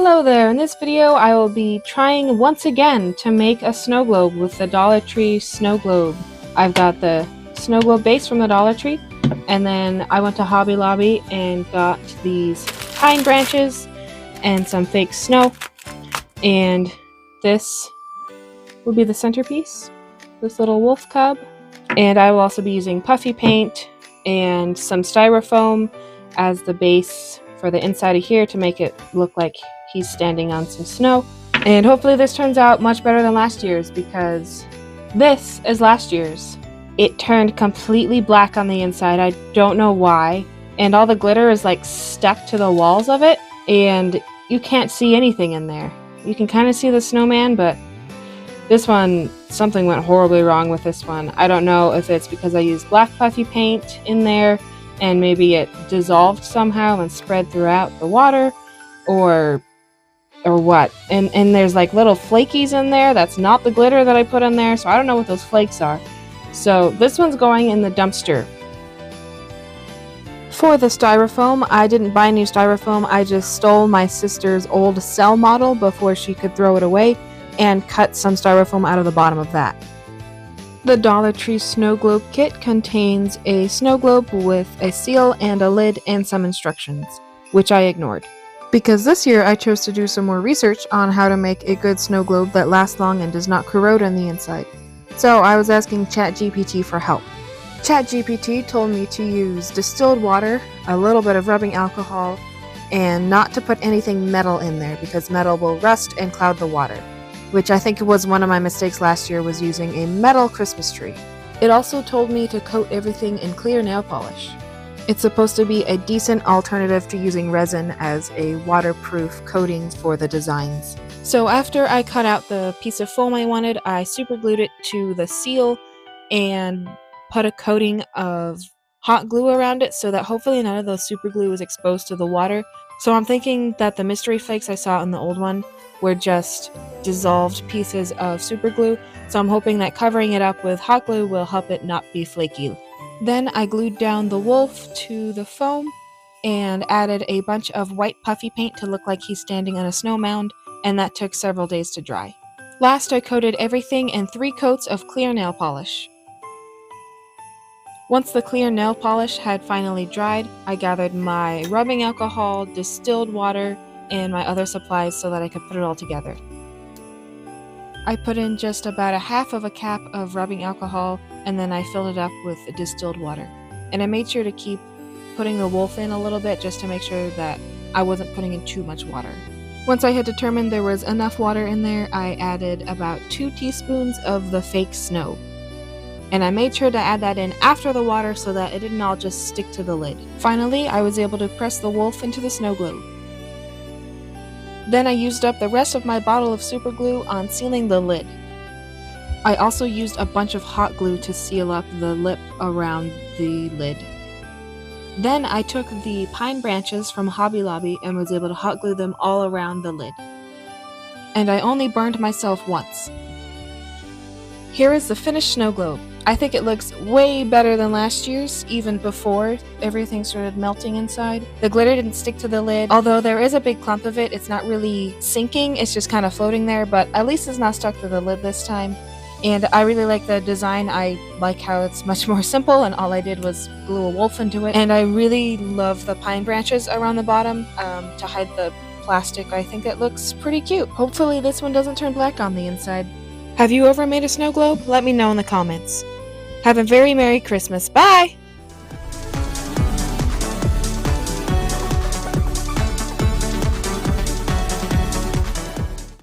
Hello there! In this video I will be trying once again to make a snow globe with the Dollar Tree snow globe. I've got the snow globe base from the Dollar Tree, and then I went to Hobby Lobby and got these pine branches and some fake snow, and this will be the centerpiece, this little wolf cub. And I will also be using puffy paint and some styrofoam as the base for the inside of here to make it look like he's standing on some snow. And hopefully this turns out much better than last year's, because this is last year's. It turned completely black on the inside. I don't know why. And all the glitter is like stuck to the walls of it, and you can't see anything in there. You can kind of see the snowman, but this one, something went horribly wrong with this one. I don't know if it's because I used black puffy paint in there and maybe it dissolved somehow and spread throughout the water, or what. And there's like little flakies in there. That's not the glitter that I put in there, so I don't know what those flakes are. So this one's going in the dumpster. For the styrofoam, I didn't buy new styrofoam. I just stole my sister's old cell model before she could throw it away and cut some styrofoam out of the bottom of that. The Dollar Tree snow globe kit contains a snow globe with a seal and a lid and some instructions, which I ignored. Because this year I chose to do some more research on how to make a good snow globe that lasts long and does not corrode on the inside. So I was asking ChatGPT for help. ChatGPT told me to use distilled water, a little bit of rubbing alcohol, and not to put anything metal in there because metal will rust and cloud the water, which I think was one of my mistakes last year, was using a metal Christmas tree. It also told me to coat everything in clear nail polish. It's supposed to be a decent alternative to using resin as a waterproof coating for the designs. So after I cut out the piece of foam I wanted, I super glued it to the seal and put a coating of hot glue around it so that hopefully none of those super glue was exposed to the water. So I'm thinking that the mystery flakes I saw in the old one were just dissolved pieces of super glue, so I'm hoping that covering it up with hot glue will help it not be flaky. Then I glued down the wolf to the foam and added a bunch of white puffy paint to look like he's standing on a snow mound, and that took several days to dry. Last, I coated everything in 3 coats of clear nail polish. Once the clear nail polish had finally dried, I gathered my rubbing alcohol, distilled water, and my other supplies so that I could put it all together. I put in just about 1/2 cap of rubbing alcohol, and then I filled it up with distilled water. And I made sure to keep putting the wolf in a little bit just to make sure that I wasn't putting in too much water. Once I had determined there was enough water in there, I added about 2 teaspoons of the fake snow. And I made sure to add that in after the water so that it didn't all just stick to the lid. Finally, I was able to press the wolf into the snow globe. Then I used up the rest of my bottle of super glue on sealing the lid. I also used a bunch of hot glue to seal up the lip around the lid. Then I took the pine branches from Hobby Lobby and was able to hot glue them all around the lid. And I only burned myself once. Here is the finished snow globe. I think it looks way better than last year's, even before everything started melting inside. The glitter didn't stick to the lid, although there is a big clump of it. It's not really sinking, it's just kind of floating there, but at least it's not stuck to the lid this time. And I really like the design. I like how it's much more simple and all I did was glue a wolf into it. And I really love the pine branches around the bottom to hide the plastic. I think it looks pretty cute. Hopefully this one doesn't turn black on the inside. Have you ever made a snow globe? Let me know in the comments. Have a very Merry Christmas. Bye!